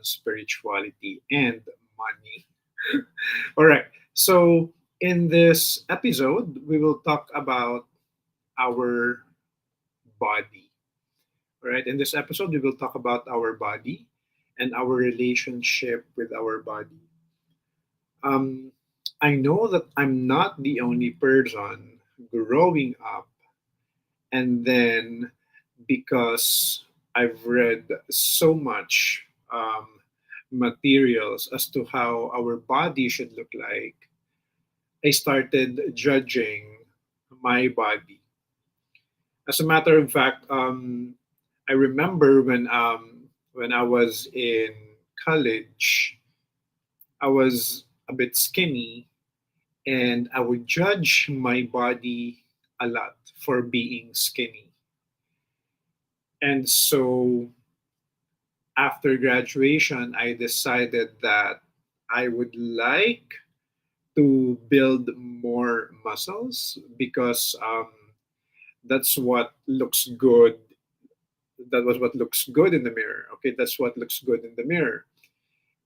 spirituality, and money. All right. So, in this episode, we will talk about our body. All right. In this episode, we will talk about our body and our relationship with our body. Um, I know that I'm not the only person growing up, and then because I've read so much materials as to how our body should look like, I started judging my body. As a matter of fact, I remember when I was in college, I was a bit skinny, and I would judge my body a lot for being skinny. And so after graduation, I decided that I would like to build more muscles because that's what looks good. That was what looks good in the mirror. Okay, that's what looks good in the mirror.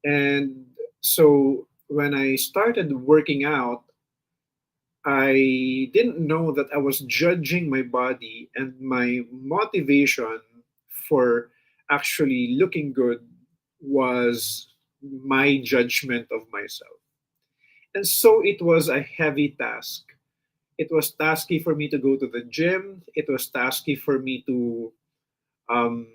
And so when I started working out, I didn't know that I was judging my body, and my motivation for actually looking good was my judgment of myself. And so it was a heavy task. It was tasky for me to go to the gym. It was tasky for me um,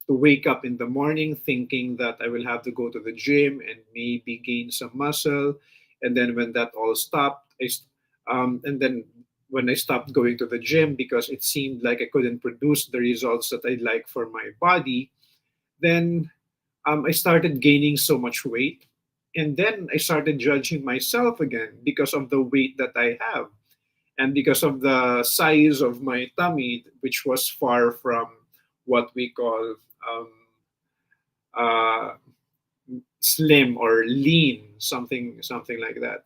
to wake up in the morning thinking that I will have to go to the gym and maybe gain some muscle. And then when that all stopped, and then when I stopped going to the gym because it seemed like I couldn't produce the results that I'd like for my body, then I started gaining so much weight. And then I started judging myself again because of the weight that I have and because of the size of my tummy, which was far from what we call um, uh, slim or lean, something like that.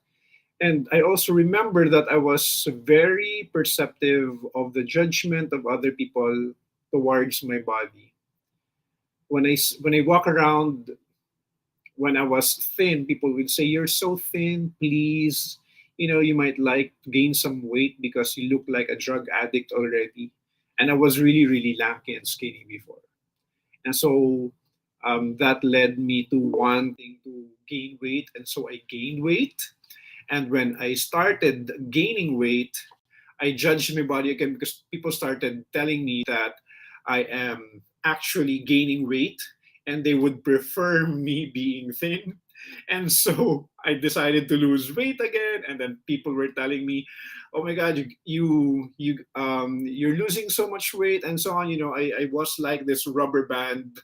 And I also remember that I was very perceptive of the judgment of other people towards my body. When I walk around, when I was thin, people would say, "You're so thin, please. You might like to gain some weight because you look like a drug addict already." And I was really, really lanky and skinny before. And so that led me to wanting to gain weight. And so I gained weight. And when I started gaining weight, I judged my body again because people started telling me that I am actually gaining weight and they would prefer me being thin. And so I decided to lose weight again. And then people were telling me, "Oh my God, you're losing so much weight," and so on. I was like this rubber band,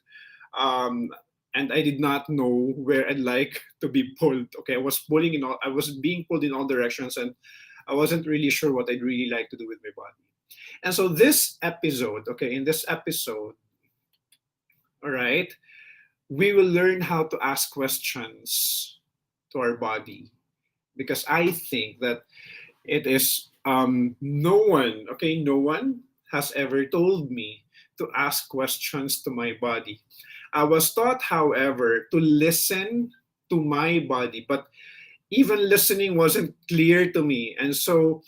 um, and I did not know where I'd like to be pulled. Okay, I was being pulled in all directions, and I wasn't really sure what I'd really like to do with my body. And so in this episode, all right, we will learn how to ask questions to our body because I think that it is no one has ever told me to ask questions to my body. I was taught, however, to listen to my body, but even listening wasn't clear to me. And so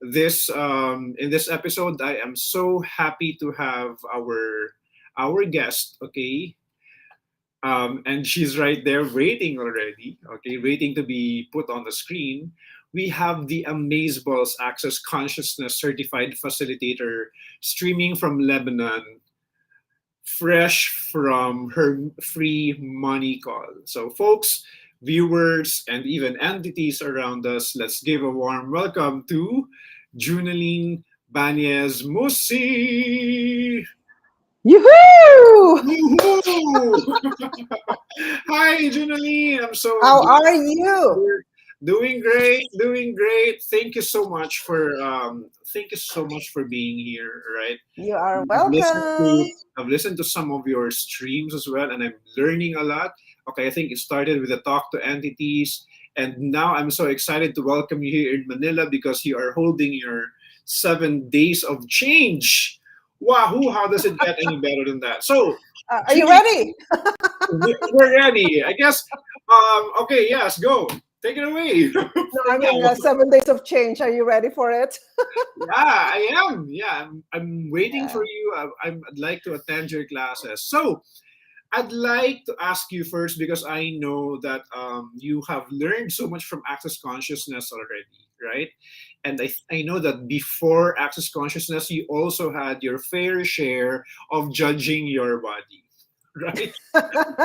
this in this episode, I am so happy to have our guest, okay? And she's right there waiting already, okay, waiting to be put on the screen. We have the Amazeballs Access Consciousness Certified Facilitator streaming from Lebanon, fresh from her free money call. So, folks, viewers, and even entities around us, let's give a warm welcome to Junaline Bañez-Moussi. Yoo-hoo! Woohoo! Hi, Junaline. I'm so How are you? doing great, doing great. Thank you so much for being here. Right, You are I've listened to welcome. I've listened to some of your streams as well, and I'm learning a lot. Okay, I think it started with a talk to entities, and now I'm so excited to welcome you here in Manila because you are holding your 7 days of change. Wahoo! How does it get any better than that? So, Are you ready? we're ready. I guess. Okay. Yes. Go. Take it away. No, For I mean, now. 7 days of change. Are you ready for it? Yeah, I am. Yeah, I'm waiting for Yeah. you. I'd like to attend your classes. So, I'd like to ask you first because I know that you have learned so much from Access Consciousness already, right? And I know that before Access Consciousness, you also had your fair share of judging your body, right?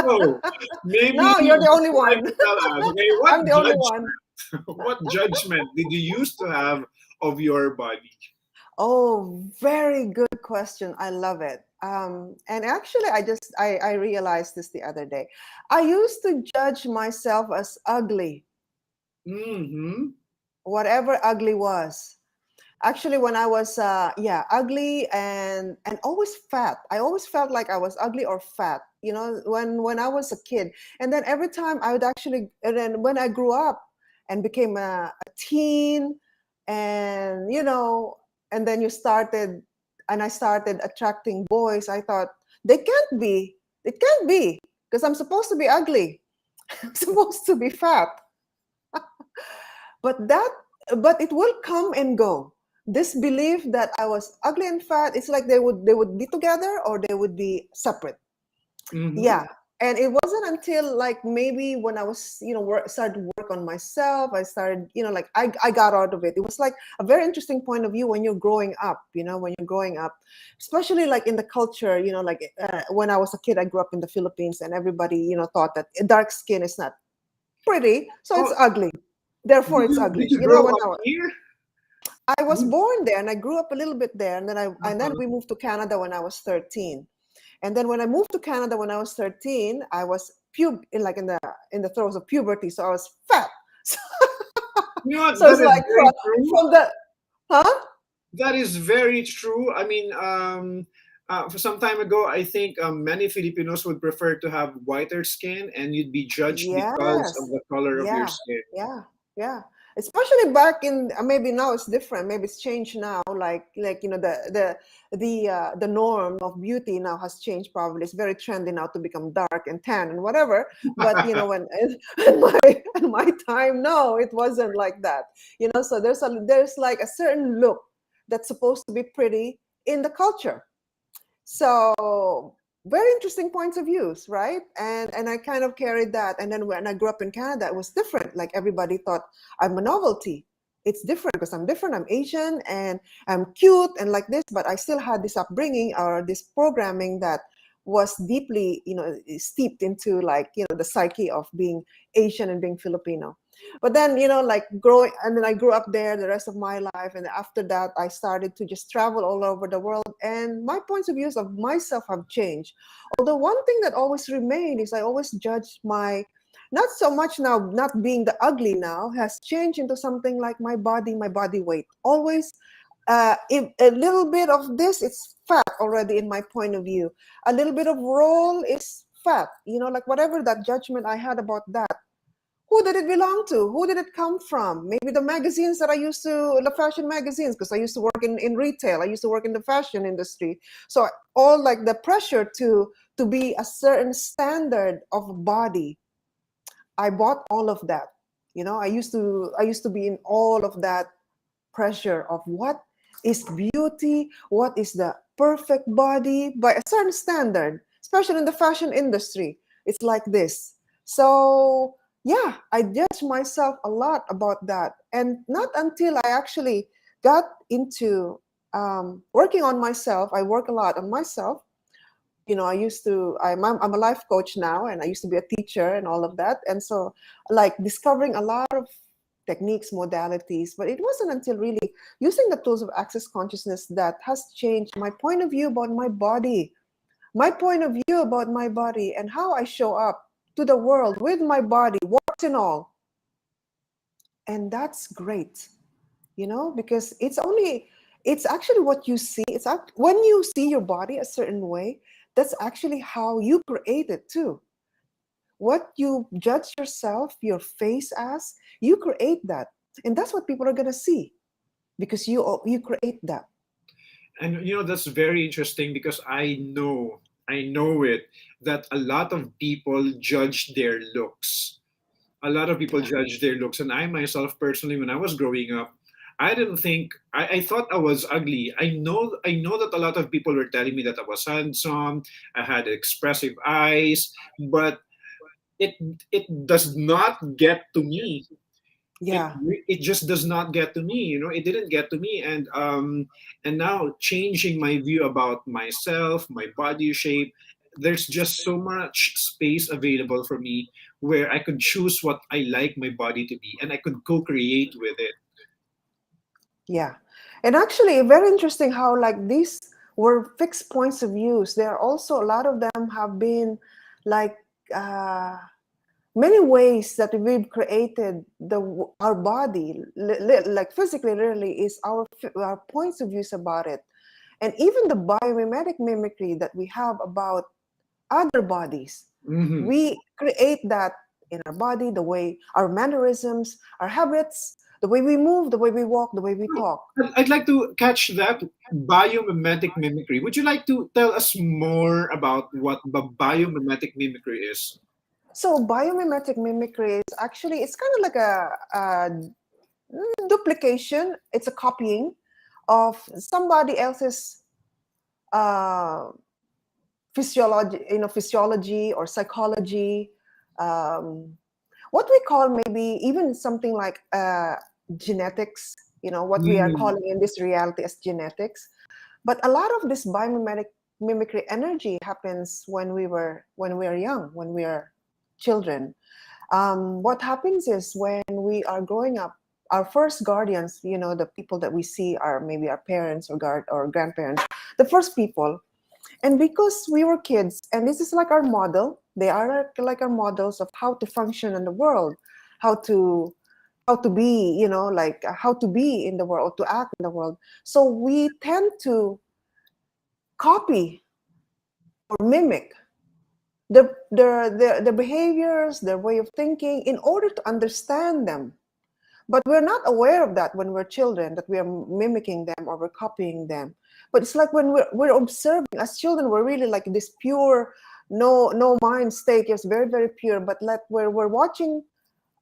So maybe No, you're the you'd only like one. to tell us, okay, I'm the only one. what judgment did you used to have of your body? Oh, very good question. I love it. And actually, I realized this the other day. I used to judge myself as ugly, Mm-hmm. whatever ugly was. Actually, when I was ugly and always fat. I always felt like I was ugly or fat. When I was a kid, and then every time I would actually, and then when I grew up and became a teen, and and then I started attracting boys. I thought they can't be, it can't be, because I'm supposed to be ugly. I'm supposed to be fat. but that but it will come and go. This belief that I was ugly and fat, it's like they would be together or they would be separate. Mm-hmm. Yeah. And it wasn't until like maybe when I was started to work on myself, I started like I got out of it. It was like a very interesting point of view when you're growing up, when you're growing up, especially like in the culture, like when I was a kid, I grew up in the Philippines, and everybody thought that dark skin is not pretty, so it's Oh, ugly. Therefore, did it's you ugly. did you grow When up here? I was born there and I grew up a little bit there, and then Uh-huh. we moved to Canada when I was 13. And then when I moved to Canada when I was 13, I was in the throes of puberty, so I was fat. You know what? So That it's is like very true. from the huh? That is very true. I mean, for some time ago, I think many Filipinos would prefer to have whiter skin, and you'd be judged because of Yes. the color of your Yeah. skin. Yeah. Yeah. Especially back in maybe now it's different. Maybe it's changed now. Like the norm of beauty now has changed. Probably it's very trendy now to become dark and tan and whatever. But when in my time, no, it wasn't like that. So there's like a certain look that's supposed to be pretty in the culture. So very interesting points of views, right? And I kind of carried that. And then when I grew up in Canada, it was different. Like everybody thought I'm a novelty. It's different because I'm different. I'm Asian and I'm cute and like this, but I still had this upbringing or this programming that was deeply, steeped into like, the psyche of being Asian and being Filipino. But then like growing, and then I grew up there the rest of my life, and after that I started to just travel all over the world, and my points of views of myself have changed. Although one thing that always remained is I always judged not so much now, not being the ugly now has changed into something like my body weight always. If a little bit of this, it's fat already in my point of view. A little bit of roll is fat, like whatever that judgment I had about that, who did it belong to? Who did it come from? Maybe the magazines that the fashion magazines, because I used to work in retail. I used to work in the fashion industry. So all like the pressure to be a certain standard of body, I bought all of that. I used to be in all of that pressure of what is beauty, what is the perfect body by a certain standard, especially in the fashion industry. It's like this. So, yeah, I judge myself a lot about that. And not until I actually got into working on myself, I work a lot on myself. I'm a life coach now, and I used to be a teacher and all of that. And so, like, discovering a lot of techniques, modalities, but it wasn't until really using the tools of access consciousness that has changed my point of view about my body and how I show up to the world with my body, warts and all. And that's great, because it's actually what you see. When you see your body a certain way, that's actually how you create it too. What you judge yourself, your face as, you create that. And that's what people are going to see because you create that. And that's very interesting because I know it, that a lot of people judge their looks. A lot of people Yeah. judge their looks, and I myself personally, when I was growing up, I didn't think I thought I was ugly. I know that a lot of people were telling me that I was handsome, I had expressive eyes, but it it does not get to me. it Yeah. it just does not get to me. It didn't get to me. And now, changing my view about myself, my body shape, there's just so much space available for me, where I could choose what I like my body to be, and I could co-create with it. Yeah. And actually, very interesting how like these were fixed points of views. There are also a lot of them have been like uh, many ways that we've created our body, like physically, really, is our points of views about it, and even the biomimetic mimicry that we have about other bodies. Hmm. We create that in our body, the way our mannerisms, our habits, the way we move, the way we walk, the way we So, talk. I'd like to catch that biomimetic mimicry. Would you like to tell us more about what the biomimetic mimicry is? So biomimetic mimicry is actually, it's kind of like a duplication. It's a copying of somebody else's uh, physiology or psychology. Um, what we call maybe even something like genetics. What we are Mm. calling in this reality as genetics. But a lot of this biomimetic mimicry energy happens when we are young, when we are children. What happens is when we are growing up, our first guardians, the people that we see are maybe our parents or grandparents, the first people. And because we were kids, and this is like our model, they are like our models of how to function in the world, how to be, like how to be in the world, to act in the world. So we tend to copy or mimic the behaviors, their way of thinking in order to understand them. But we're not aware of that when we're children, that we are mimicking them or we're copying them. But it's like when we're observing as children, we're really like this pure, no mind state. It's very, very pure. But like where we're watching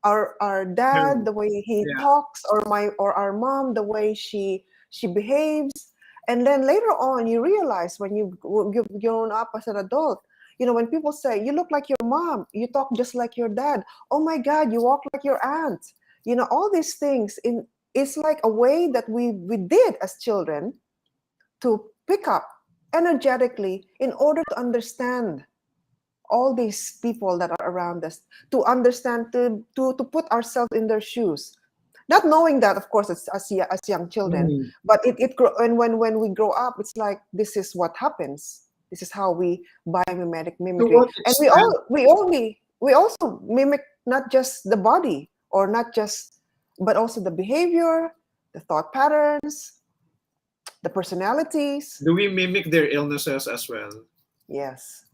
our dad, Yeah. the way he Yeah. talks, or our mom, the way she behaves. And then later on you realize when you've grown up as an adult, when people say you look like your mom, you talk just like your dad, oh my god, you walk like your aunt, all these things in it's like a way that we did as children to pick up energetically in order to understand all these people that are around us, to understand, to put ourselves in their shoes, not knowing that of course it's as young children. Mm. But and when we grow up, it's like this is what happens, this is how we biomimetic To mimicry. what And extent? we also mimic not just the body, or not just, but also the behavior, the thought patterns, the personalities. Do we mimic their illnesses as well? Yes.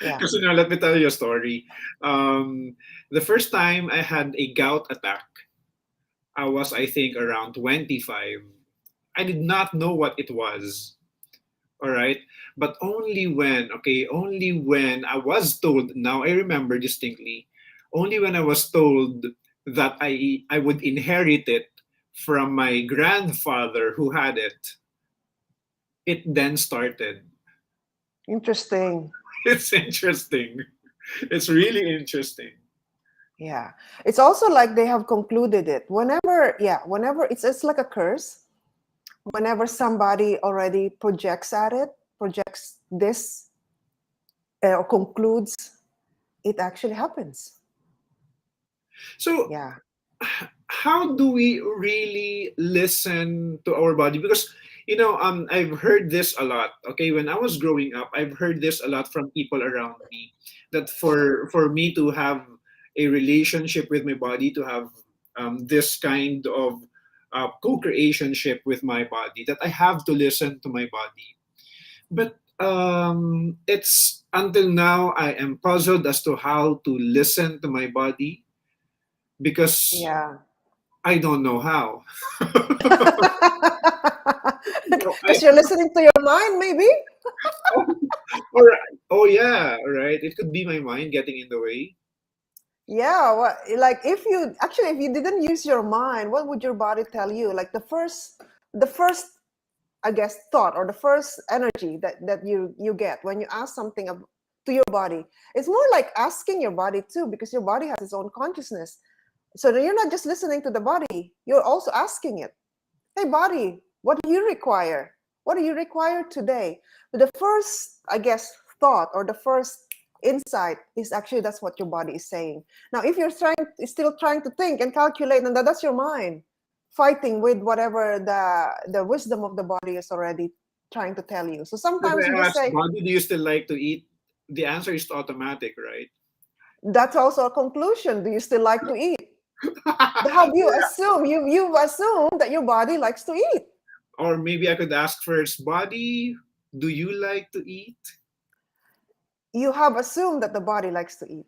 Yeah. Because let me tell you a story. The first time I had a gout attack, I was, I think, around 25. I did not know what it was. All right. But only when I was told, now I remember distinctly, only when I was told that I would inherit it from my grandfather who had it then started. Interesting. It's interesting. It's really interesting. Yeah. It's also like they have concluded it. Whenever it's like a curse. Whenever somebody already projects this, or concludes, it actually happens. So, Yeah. how do we really listen to our body? Because I've heard this a lot. Okay, when I was growing up, I've heard this a lot from people around me, that for me to have a relationship with my body, to have this kind of co-creationship with my body, that I have to listen to my body. But it's until now I am puzzled as to how to listen to my body, because Yeah. I don't know how. No, Because you're listening to your mind, maybe. all right. Oh yeah, right. It could be my mind getting in the way. Yeah, well, like if you didn't use your mind, what would your body tell you? Like the first, I guess, thought or the first energy that you get when you ask something to your body. It's more like asking your body too, because your body has its own consciousness. So that you're not just listening to the body, you're also asking it, hey body, what do you require? What do you require today? But the first, I guess, thought or the first insight is actually that's what your body is saying. Now if you're still trying to think and calculate, and that's your mind fighting with whatever the wisdom of the body is already trying to tell you. So If sometimes you I just ask say, body, do you still like to eat? The answer is automatic, right? that's also a conclusion. Do you still like to eat? Have you assumed you've assumed that your body likes to eat? Or maybe I could ask first, body, do you like to eat? You have assumed that the body likes to eat.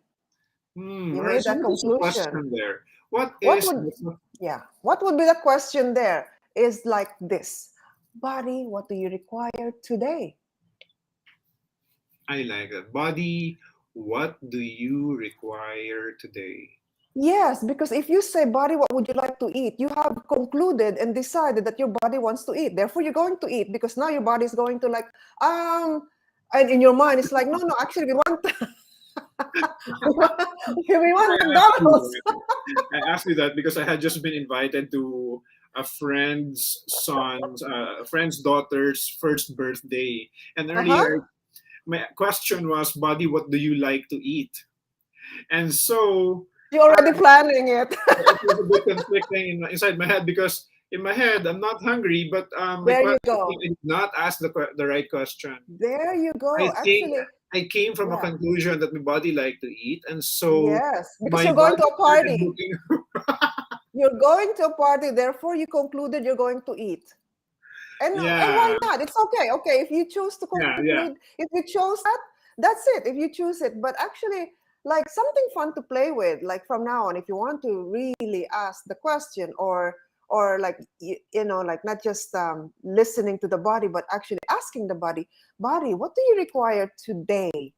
You All right. made So that what is the conclusion. question there? What What is? would, yeah, what would be the question there? Is like this: body, what do you require today? I like that. Body, what do you require today? Yes, because if you say, body, what would you like to eat? You have concluded and decided that your body wants to eat. Therefore, you're going to eat, because now your body is going to like, and in your mind, it's like, no, no, actually, we want, we want I asked McDonald's. you I asked you that because I had just been invited to a friend's daughter's first birthday. And Uh-huh. earlier, my question was, "Buddy, what do you like to eat?" And so You're already planning it. it was a bit conflicting inside my head because in my head I'm not hungry, but my There you question I go. did not ask the right question. There you I go. think Actually, I came from a yeah. conclusion that my body liked to eat, and so Yes, because my you're going to body a started party. looking. You're going to a party, therefore you concluded you're going to eat. And why Yeah, not? It's okay. Okay, if you choose to yeah. conclude, if you chose that, that's it. If you choose it. But actually, like something fun to play with, like from now on, if you want to really ask the question, or like like not just listening to the body, but actually asking the body, what do you require today?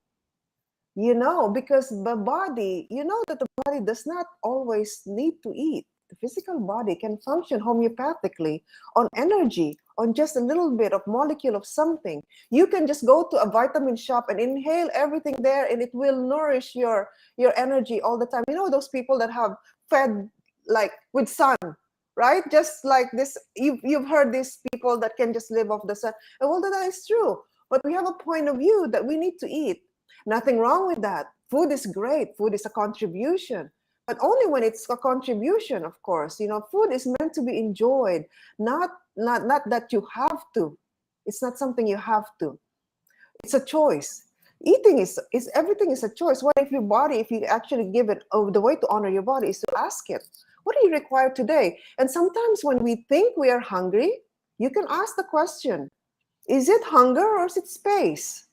Because the body, that the body does not always need to eat. The physical body can function homeopathically on energy, on just a little bit of molecule of something. You can just go to a vitamin shop and inhale everything there, and it will nourish your energy all the time. Those people that have fed like with sun, right? Just like this, you've heard these people that can just live off the sun. And well, that is true. But we have a point of view that we need to eat. Nothing wrong with that. Food is great. Food is a contribution, but only when it's a contribution, of course. Food is meant to be enjoyed, not that you have to. It's not something you have to. It's a choice. Eating is everything is a choice. What if your body, if you actually give it, the way to honor your body is to ask it, what do you require today? And sometimes when we think we are hungry, you can ask the question, is it hunger or is it space?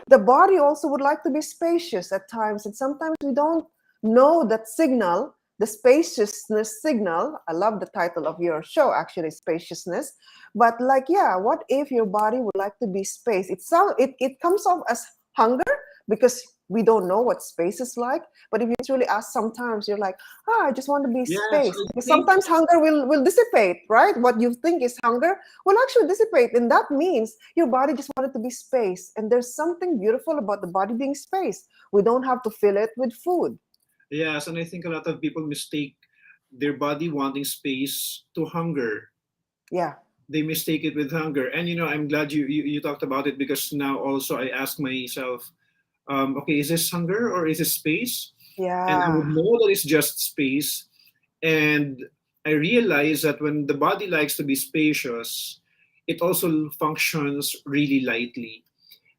The body also would like to be spacious at times, and sometimes we don't know that signal, the spaciousness signal. I love the title of your show, actually, Spaciousness. But like, yeah, what if your body would like to be space? It comes off as hunger because we don't know what space is like. But if you truly ask, sometimes you're like, I just want to be Yes, space. I Because think sometimes hunger will dissipate, right? What you think is hunger will actually dissipate. And that means your body just wanted to be space. And there's something beautiful about the body being space. We don't have to fill it with food. yes, and I think a lot of people mistake their body wanting space to hunger. Yeah. They mistake it with hunger, and I'm glad you talked about it because now also I ask myself, okay, is this hunger or is this space? And I would Yeah. know that it's just space, and I realize that when the body likes to be spacious, it also functions really lightly.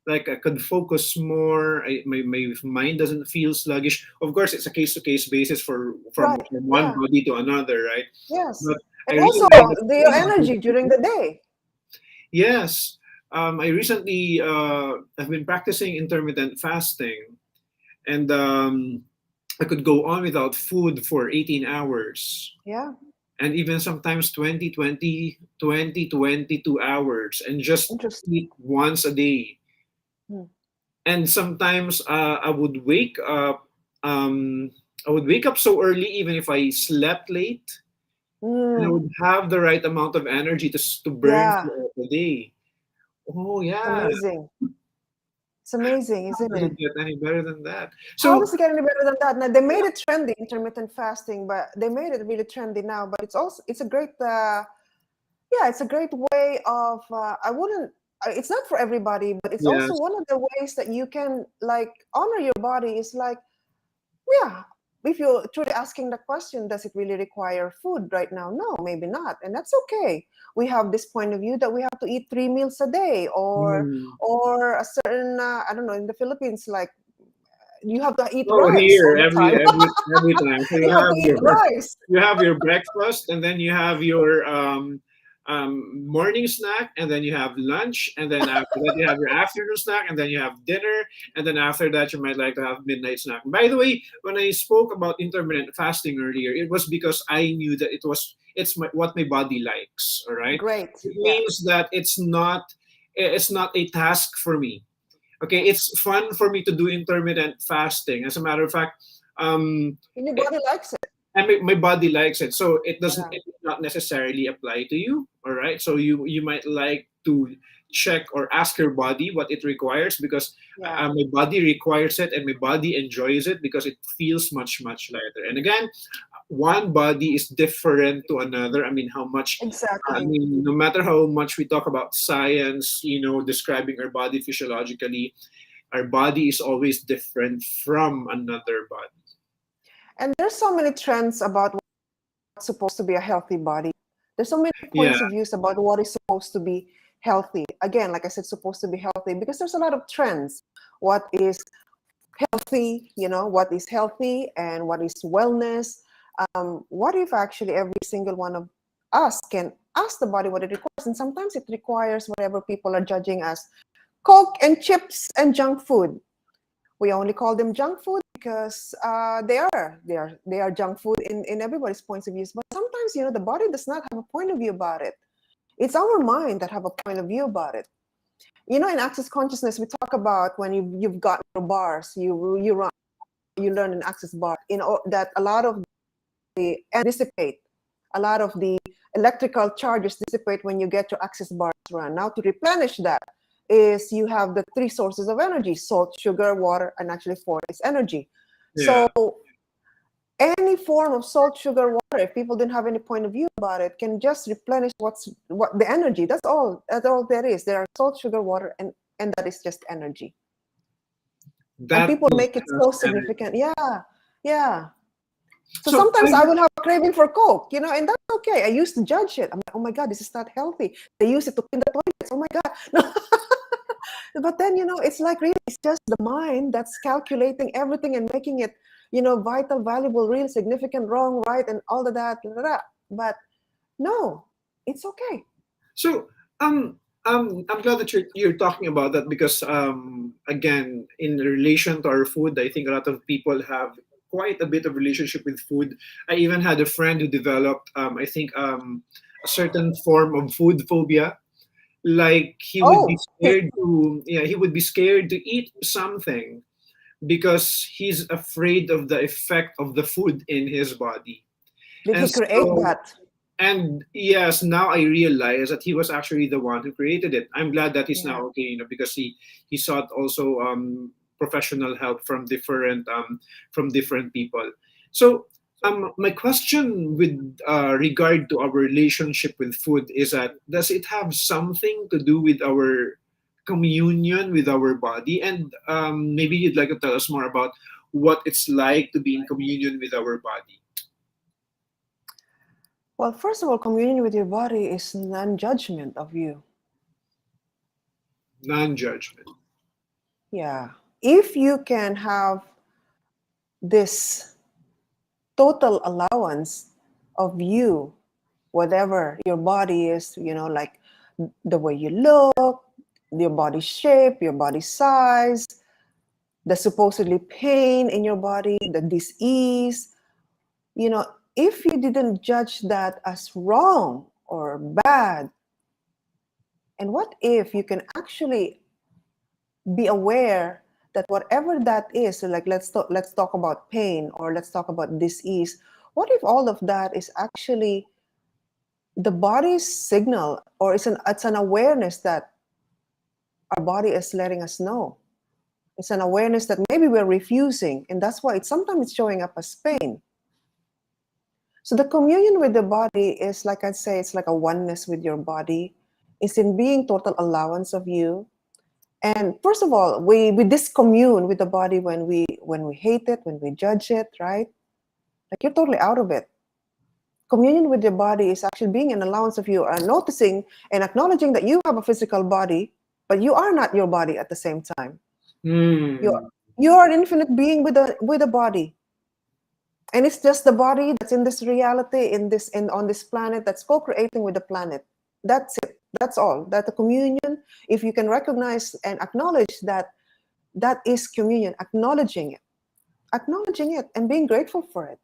Like I could focus more. My mind doesn't feel sluggish. Of course, it's a case to case basis from Right. one Yeah. body to another, right? Yes. But I And also realized that your energy during the day. yes, I recently have been practicing intermittent fasting, and I could go on without food for 18 hours. Yeah. and even sometimes 22 hours, and just Interesting. eat once a day. Hmm. And sometimes um, I would wake up so early, even if I slept late, and I Mm. would have the right amount of energy to burn Yeah, throughout the day. Oh it's yeah, amazing. It's amazing, how isn't does it? it get any better than that? How So does it get any better than that? Now they made it trendy, intermittent fasting, but they made it really trendy now. But it's also it's a great, yeah, it's a great way of. I wouldn't. It's not for everybody, but it's also yes, one of the ways that you can like honor your body. Is like, yeah, if you're truly asking the question, does it really require food right now? No, maybe not, and that's okay. We have this point of view that we have to eat 3 meals a day, mm. or a certain, I don't know, in the Philippines, like you have to eat Oh, rice all here the time. every time. So You have to eat rice. you have your breakfast, and then you have your morning snack, and then you have lunch, and then after that you have your afternoon snack, and then you have dinner, and then after that you might like to have midnight snack. By the way, when I spoke about intermittent fasting earlier, it was because I knew that what my body likes. All right, Great. it Yeah. means that it's not a task for me. Okay, it's fun for me to do intermittent fasting. As a matter of fact, um, And your it, body likes it. and my body likes it, so Yeah. it does not necessarily apply to you. All right, so you might like to check or ask your body what it requires, because Yeah. my body requires it, and my body enjoys it because it feels much lighter. And again, one body is different to another. I mean, Exactly. no matter how much we talk about science, describing our body physiologically, our body is always different from another body. And there's so many trends about what's supposed to be a healthy body. There's so many Yeah, points of views about what is supposed to be healthy. Again, like I said, supposed to be healthy because there's a lot of trends. What is healthy, what is healthy and what is wellness. What if actually every single one of us can ask the body what it requires? And sometimes it requires whatever people are judging as Coke and chips and junk food. We only call them junk food because they are junk food in everybody's points of views. But sometimes the body does not have a point of view about it. It's our mind that have a point of view about it. In Access Consciousness, we talk about when you've got your bars, you learn in Access Bar, that a lot of the dissipate, a lot of the electrical charges dissipate when you get your Access Bars run. Now to replenish that is you have the three sources of energy: salt, sugar, water, and actually fourth is energy. So yeah. any form of salt, sugar, water, if people didn't have any point of view about it, can just replenish what the energy. That's all. That's all there is. There are salt, sugar, water, and that is just energy. And That people is make it so just energy. significant. Yeah, yeah. So So sometimes I would have a craving for Coke, and that's okay. I used to judge it. I'm like, oh my God, this is not healthy. They use it to clean the toilets. Oh my God. No. But then, it's like really, it's just the mind that's calculating everything and making it, vital, valuable, real, significant, wrong, right, and all of that. Blah, blah, blah. But no, it's okay. So I'm glad that you're talking about that, because again, in relation to our food, I think a lot of people have quite a bit of relationship with food. I even had a friend who developed I think a certain form of food phobia. Like Oh, he would be scared to eat something because he's afraid of the effect of the food in his body. did And he create so that? and yes, now I realize that he was actually the one who created it. I'm glad that he's now Yeah. okay, because he sought also professional help from different people. So my question with regard to our relationship with food is that, does it have something to do with our communion with our body? And maybe you'd like to tell us more about what it's like to be in communion with our body. Well, first of all, communion with your body is non-judgment of you. Non-judgment. Yeah. If you can have this total allowance of you, whatever your body is, like the way you look, your body shape, your body size, the supposedly pain in your body, the disease, if you didn't judge that as wrong or bad, and what if you can actually be aware that whatever that is, so like let's talk about pain, or let's talk about disease. What if all of that is actually the body's signal, or it's an awareness that our body is letting us know. It's an awareness that maybe we're refusing, and that's why sometimes it's showing up as pain. So the communion with the body is, like I'd say, it's like a oneness with your body. It's in being total allowance of you. And first of all, we discommune with the body when we hate it, when we judge it, right? Like you're totally out of it. Communion with your body is actually being an allowance of you, and noticing and acknowledging that you have a physical body, but you are not your body at the same time. You're Hmm. you're an infinite being with a body. And it's just the body that's in this reality, on this planet, that's co-creating with the planet. That's it. That's all. That the communion, if you can recognize and acknowledge that, that is communion, acknowledging it and being grateful for it.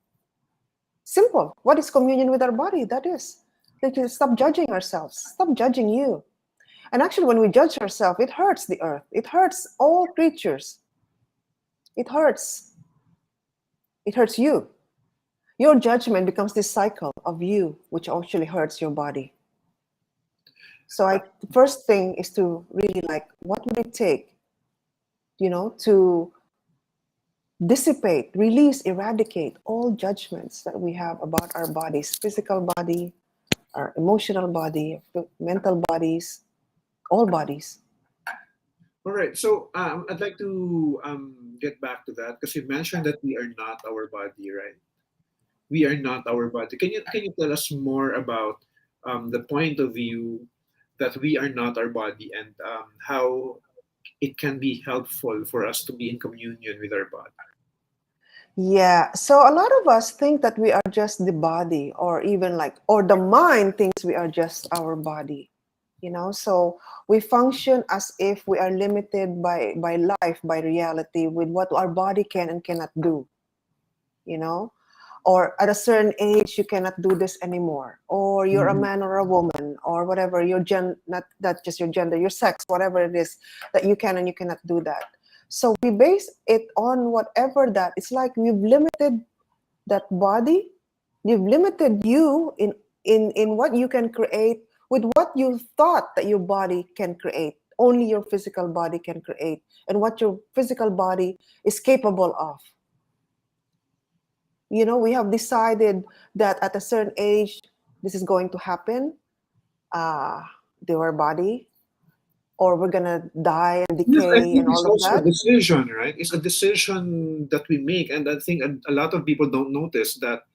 Simple. What is communion with our body? That is. Like, stop judging ourselves. Stop judging you. And actually, when we judge ourselves, it hurts the earth. It hurts all creatures. It hurts. It hurts you. Your judgment becomes this cycle of you, which actually hurts your body. So the first thing is to really, like, what would it take, to dissipate, release, eradicate all judgments that we have about our bodies, physical body, our emotional body, mental bodies, all bodies. All right. So I'd like to get back to that because you mentioned that we are not our body, right? We are not our body. Can you tell us more about the point of view that we are not our body, and how it can be helpful for us to be in communion with our body? Yeah. So a lot of us think that we are just the body, or even like, or the mind thinks we are just our body. So we function as if we are limited by life, by reality, with what our body can and cannot do. you know or at a certain age you cannot do this anymore, or you're a Mhm. man or a woman, or whatever your not just your gender, your sex, whatever it is, that you can and you cannot do that. So we base it on whatever that it's like. We've limited that body, you've limited you in what you can create, with what you thought that your body can create, only your physical body can create, and what your physical body is capable of. We have decided that at a certain age this is going to happen, uh to our body, or we're gonna die and Yes, I decay think and it's all of also a that. decision, right? It's a decision that we make, and I think a lot of people don't notice that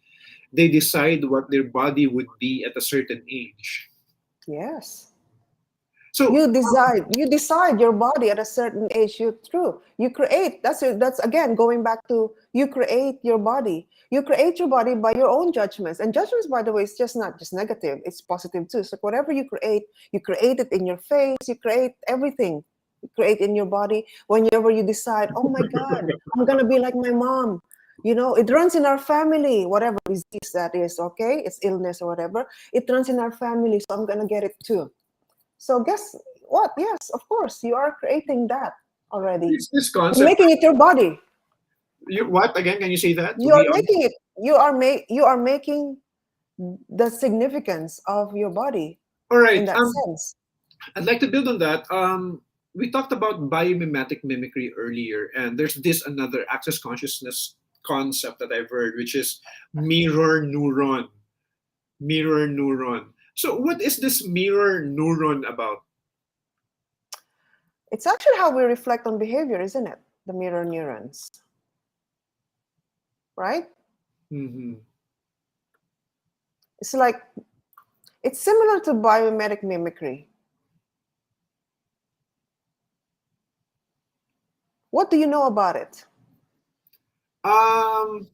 they decide what their body would be at a certain age. Yes. So, You decide your body at a certain age. You create. That's again going back to, you create your body. You create your body by your own judgments. And judgments, by the way, is just not just negative, it's positive too. So whatever you create it in your face, you create everything. You create in your body. Whenever you decide, oh my God, I'm gonna be like my mom. It runs in our family, whatever disease that is, okay? It's illness or whatever. It runs in our family, so I'm gonna get it too. So guess what? Yes, of course, you are creating that already. this You're concept, making it your body. what again? Can you say that? You are making it. You are making the significance of your body All in right. that sense. I'd like to build on that. We talked about biomimetic mimicry earlier, and there's this another access consciousness concept that I've heard, which is mirror neuron. Mirror neuron. So, what is this mirror neuron about? It's actually how we reflect on behavior, isn't it? The mirror neurons, right? Hmm. It's like, it's similar to biomimetic mimicry. What do you know about it? Um,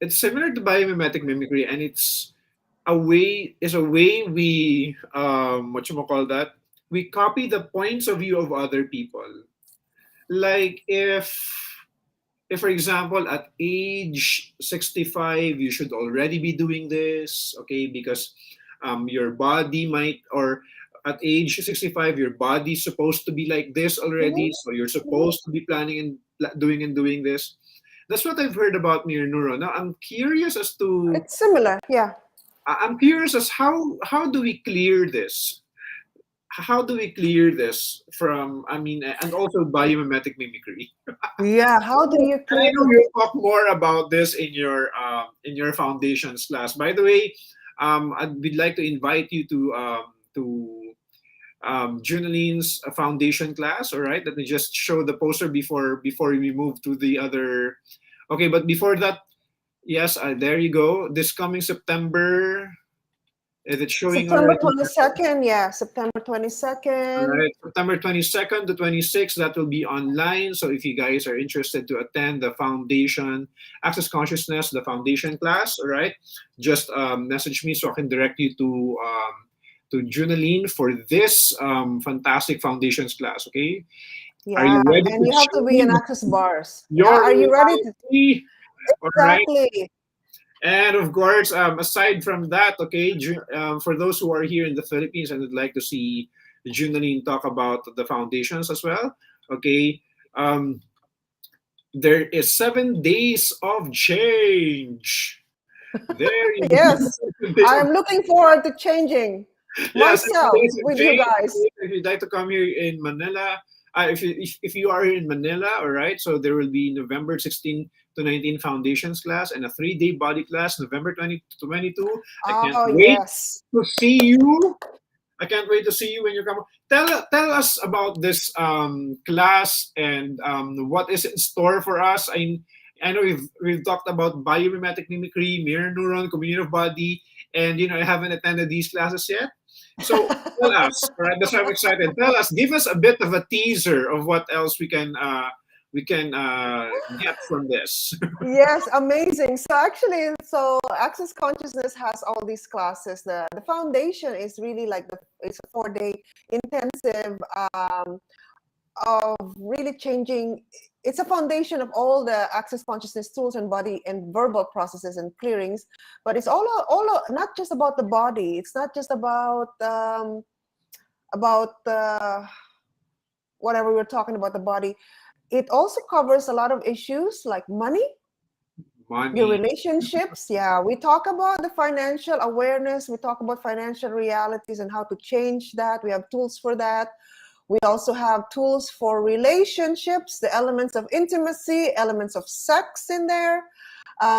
it's similar to biomimetic mimicry, and it's a way we what you call that? We copy the points of view of other people. Like if if for example at age 65 you should already be doing this, okay, because your body might, or at age 65 your body's supposed to be like this already, Mhm, so you're mhm. supposed to be planning and doing this. That's what I've heard about mirror neuron. Now I'm curious as to, It's similar, yeah. I'm curious as how do we clear this? How do we clear this from, I mean, and also biomimetic mimicry? Yeah, how do you And I clear know this? you'll talk more about this in your foundations class. By the way, we'd like to invite you to Junaline's foundation class. All right, let me just show the poster before we move to the other. Okay, but before that, yes, there you go. This coming September, is it showing September already? 22nd, yeah, September All 22nd. right, September 22nd to 26th, that will be online. So if you guys are interested to attend the foundation, Access Consciousness, the foundation class, all right, just message me so I can direct you to Junaline for this fantastic foundations class, okay? Are Yeah, you ready and to you have to be in change access bars. Yeah, your are you ready to? reality? All right. Exactly. And of course, aside from that, okay, for those who are here in the Philippines and would like to see Junaline talk about the foundations as well, okay, um, there is 7 days of change. There you go. Yes, 7 days I of, am looking forward to changing yeah, 7 days myself of with you change. guys. If you'd like to come here in Manila, if you are here in Manila, all right, so there will be November 16 to 19 foundations class and a 3-day body class, November 20 to 22. I can't Oh, wait yes. to see you. I can't wait to see you when you come. Tell us about this class and what is in store for us. I know we've talked about biomimetic mimicry, mirror neuron, community of body, and I haven't attended these classes yet. So tell us, all right? That's why I'm excited. Tell us, give us a bit of a teaser of what else we can get from this. Yes, amazing. So actually, so Access Consciousness has all these classes. The foundation is really like it's a 4-day intensive of really changing. It's a foundation of all the Access Consciousness tools and body and verbal processes and clearings. But it's not just about the body. It's not just about whatever we're talking about the body. It also covers a lot of issues like money, your Money. relationships. Yeah, we talk about the financial awareness, we talk about financial realities and how to change that. We have tools for that. We also have tools for relationships, the elements of intimacy, elements of sex in there.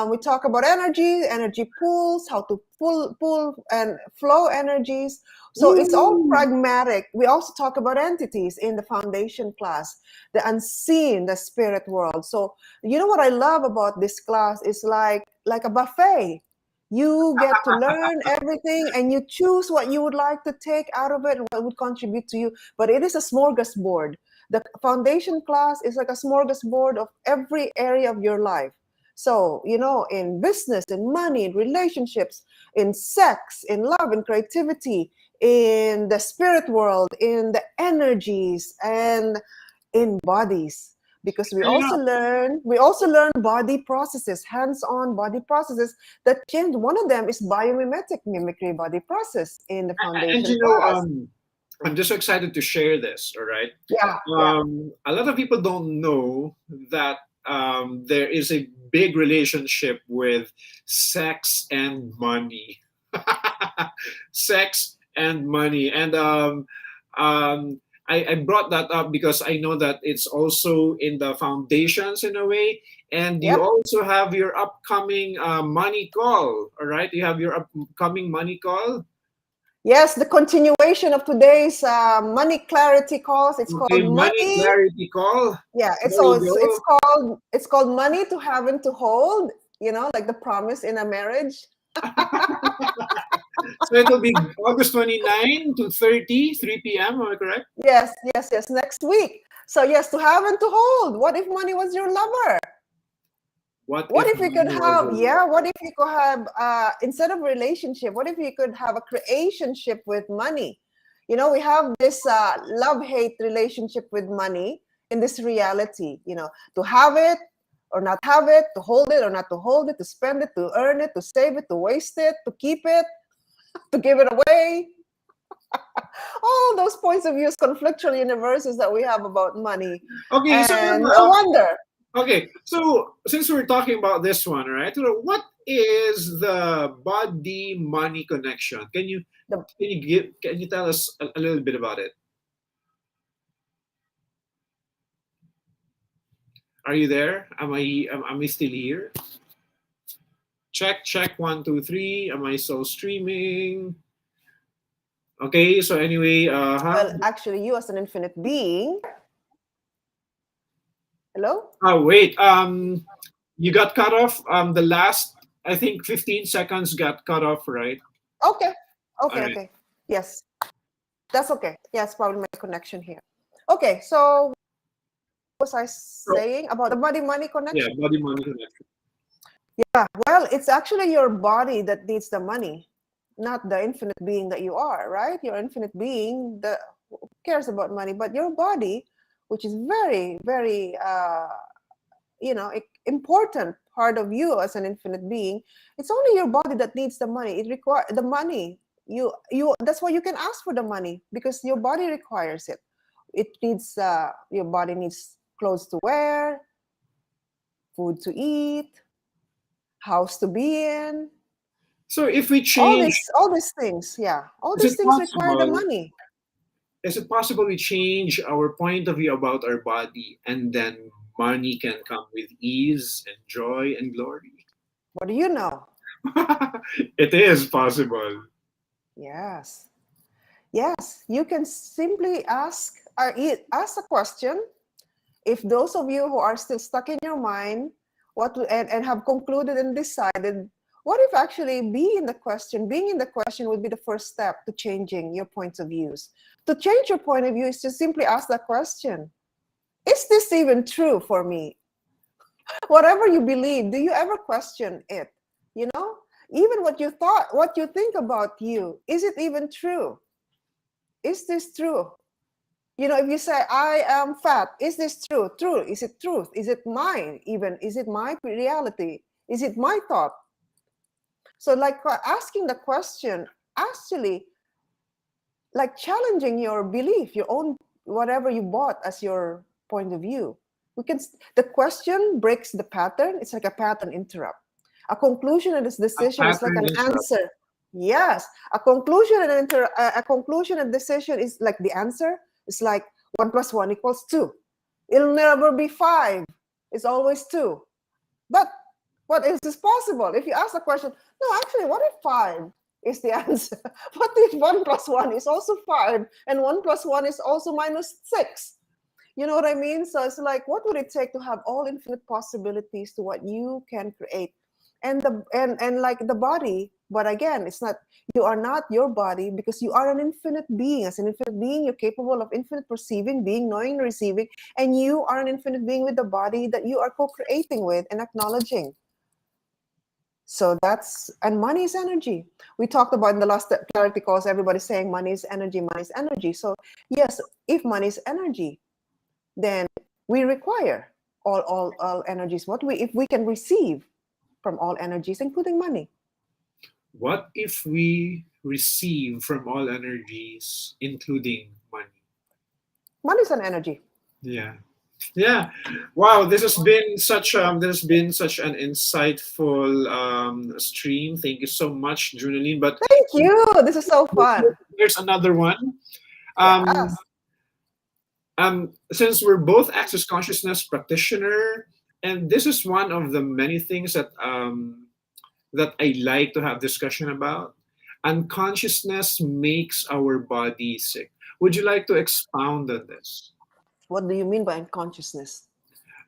We talk about energy pools, how to pull and flow energies. So it's all Woo! pragmatic. We also talk about entities in the foundation class, the unseen, the spirit world. So you know what I love about this class is like a buffet. You get to learn everything and you choose what you would like to take out of it and what would contribute to you. But it is a smorgasbord. The foundation class is like a smorgasbord of every area of your life. So, in business, in money, in relationships, in sex, in love, in creativity, in the spirit world, in the energies, and in bodies. Because we also learn body processes, hands-on body processes that change. One of them is biomimetic mimicry body process in the And foundation class. I'm just so excited to share this. All right. Yeah, yeah. A lot of people don't know that there is a big relationship with sex and money. Sex and money. And I brought that up because I know that it's also in the foundations in a way. And you Yep. also have your upcoming money call. All right. You have your upcoming money call. Yes, the continuation of today's money clarity calls. It's Okay, called money money. clarity call. Yeah, it's There so you go. it's called money to have and to hold. Like the promise in a marriage. So it'll be August 29 to 30, 3 p.m. Am I correct? Yes, yes, yes. Next week. So yes, to have and to hold. What if money was your lover? What What if if you could money was have, your yeah, love? what if you could have, instead of relationship, what if you could have a creationship with money? We have this love-hate relationship with money in this reality, to have it or not have it, to hold it or not to hold it, to spend it, to earn it, to save it, to waste it, to keep it, to give it away. All those points of views, conflictual universes that we have about money. Okay, so And no wonder. okay, so since we're talking about this one, right? So what is the body money connection? Can you tell us a little bit about it? Are you there? Am I still here? Check 1 2 3. Am I still streaming? Okay, so anyway, Well, actually, you as an infinite being. Hello? oh wait, you got cut off. The last, I think, 15 seconds got cut off, right? Okay. All right. Okay. Yes. That's okay. Yes, probably my connection here. Okay, so what was I saying about the body money connection? Yeah, body money connection. Yeah, well, it's actually your body that needs the money, not the infinite being that you are, right? Your infinite being that cares about money, but your body, which is very, very, important part of you as an infinite being, it's only your body that needs the money. It requires the money. You. That's why you can ask for the money, because your body requires it. It needs. Your body needs clothes to wear, food to eat, house to be in. So if we All change, these things, yeah, all is these it things require the possible? money. Is it possible we change our point of view about our body, and then money can come with ease and joy and glory? What do you know? It is possible. Yes, you can simply ask a question. If those of you who are still stuck in your mind, and have concluded and decided, what if actually being in the question would be the first step to changing your points of views? To change your point of view is to simply ask that question: is this even true for me? Whatever you believe, do you ever question it? You know, even what you think about you, is it even true? Is this true? If you say, I am fat, is this true? True. Is it truth? Is it mine? Even, is it my reality? Is it my thought? So, like, asking the question, actually, like, challenging your belief, your own, whatever you bought as your point of view. The question breaks the pattern. It's like a pattern interrupt. A conclusion and this A decision is like pattern an interrupt. answer. Yes, a conclusion and decision is like the answer. It's like 1 + 1 = 2. It'll never be 5. It's always 2. But what is this possible? If you ask the question, no, actually, what if 5 is the answer? What if 1 + 1 is also 5 and 1 + 1 is also -6? You know what I mean? So it's like, what would it take to have all infinite possibilities to what you can create? And like the body, but again, it's not, you are not your body, because you are an infinite being. As an infinite being, you're capable of infinite perceiving, being, knowing, receiving, and you are an infinite being with the body that you are co-creating with and acknowledging. So and money is energy. We talked about in the last clarity calls, everybody's saying money is energy, money is energy. So yes, if money is energy, then we require all energies. If we can receive from all energies, including money. What if we receive from all energies, including money? Money is an energy. Yeah. Yeah. Wow, this has been such an insightful stream. Thank you so much, Junaline. But Thank you. This is so fun. there's another one. Um, Yes. since we're both access consciousness practitioner, and this is one of the many things that I like to have discussion about. Unconsciousness makes our body sick. Would you like to expound on this? What do you mean by unconsciousness?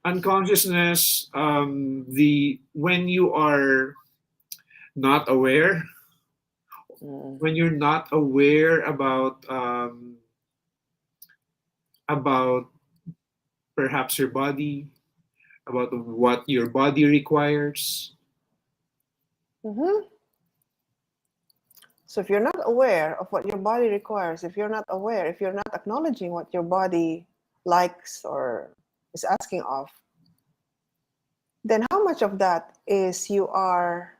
Unconsciousness, the when you are not aware, Mm. when you're not aware about perhaps your body, about what your body requires. Mm-hmm. So if you're not aware of what your body requires, if you're not acknowledging what your body likes or is asking of, then how much of that is you are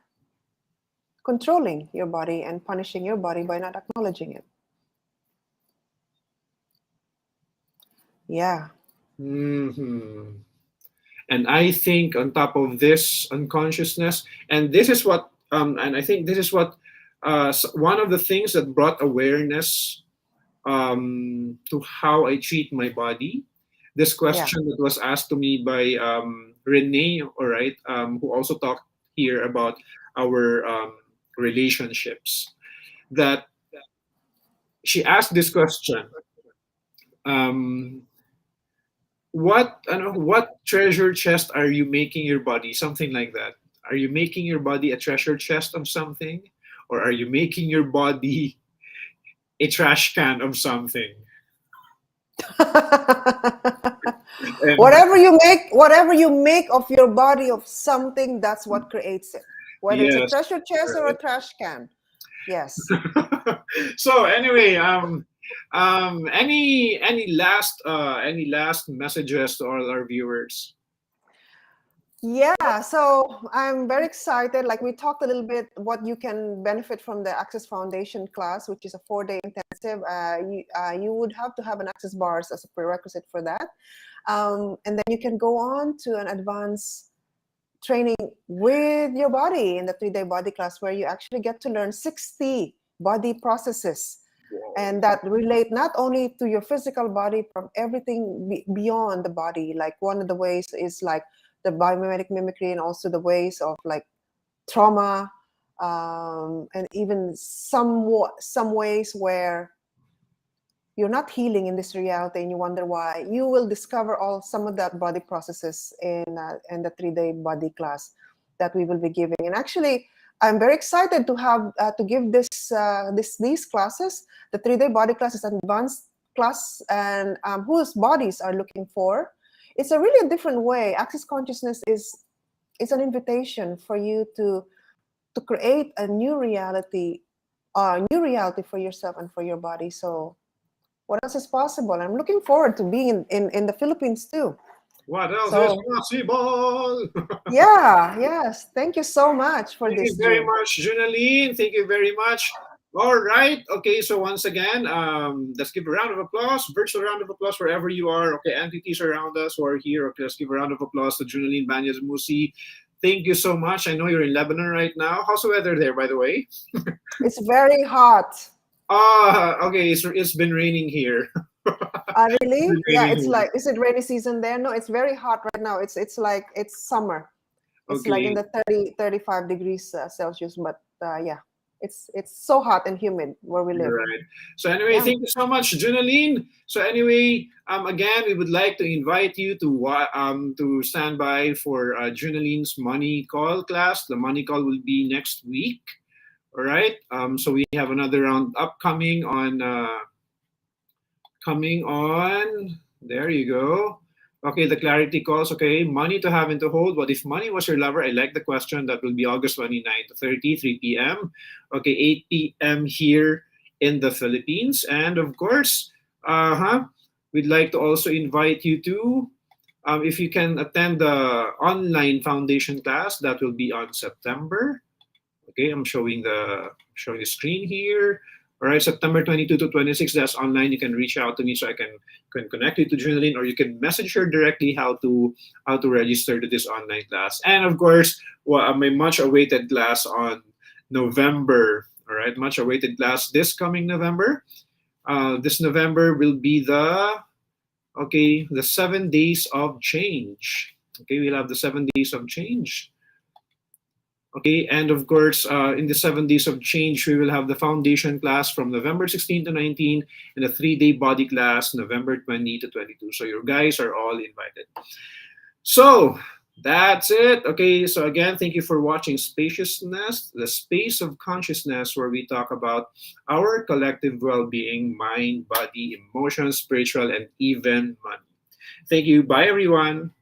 controlling your body and punishing your body by not acknowledging it? Yeah. Hmm. And I think on top of this unconsciousness, and this is what, and I think this is what, one of the things that brought awareness to how I treat my body. This Yeah. question that was asked to me by Renee, all right, who also talked here about our relationships. That she asked this question: um, what treasure chest are you making your body? Something like that. Are you making your body a treasure chest of something, or are you making your body a trash can of something? And Whatever you make of your body of something, that's what creates it. Whether it's a yes, treasure chest or a right. trash can. Yes. So anyway, any last messages to all our viewers? Yeah, so I'm very excited. Like we talked a little bit, what you can benefit from the Access Foundation class, which is a 4-day intensive. You would have to have an Access bars as a prerequisite for that, and then you can go on to an advanced training with your body in the 3-day body class, where you actually get to learn 60 body processes, and that relate not only to your physical body, from everything beyond the body. Like one of the ways is like the biomimetic mimicry, and also the ways of like trauma, and even some ways where you're not healing in this reality and you wonder why. You will discover all some of that body processes in the 3-day body class that we will be giving. And actually, I'm very excited to have to give these classes. The 3-day body class is an advanced class, and whose bodies are looking for. It's a really a different way. Access consciousness is an invitation for you to create a new reality for yourself and for your body. So what else is possible? I'm looking forward to being in the Philippines too. What else is So possible? yeah, yes. Thank you so much for Thank you this, very June. much, Junaline. Thank you very much. All right. Okay. So once again, let's give a round of applause, virtual round of applause wherever you are. Okay, entities around us who are here. Okay, let's give a round of applause to Junaline Bañez-Moussi. Thank you so much. I know you're in Lebanon right now. How's the weather there, by the way? It's very hot. Okay. It's been raining here. It's Really? been Yeah, raining it's here. like, is it rainy season there? No, it's very hot right now. It's like it's summer. It's like in Okay. the 35 degrees Celsius, but yeah, it's so hot and humid where we live. Right. So anyway, Yeah. thank you so much, Junaline. So anyway, again, we would like to invite you to stand by for Junaline's money call class. The money call will be next week. All right. So we have another round upcoming on coming on. There you go. Okay, the clarity calls. Okay, money to have and to hold. What if money was your lover? I like the question. That will be August 29 to 30, 3 p.m. Okay, 8 p.m. here in the Philippines. And of course, we'd like to also invite you to, if you can attend the online foundation class, that will be on September. Okay, I'm showing the screen here. All right, September 22 to 26. That's online. You can reach out to me so I can connect you to Junaline, or you can message her directly how to register to this online class. And of course, my much awaited class on November. All right, much awaited class this coming November. This November will be the 7 days of change. Okay, we'll have the 7 days of change. Okay, and of course, in the 7 days of change, we will have the foundation class from November 16 to 19 and a 3-day body class November 20 to 22. So your guys are all invited. So that's it. Okay, so again, thank you for watching Spaciousness, the space of consciousness where we talk about our collective well being, mind, body, emotions, spiritual, and even money. Thank you. Bye, everyone.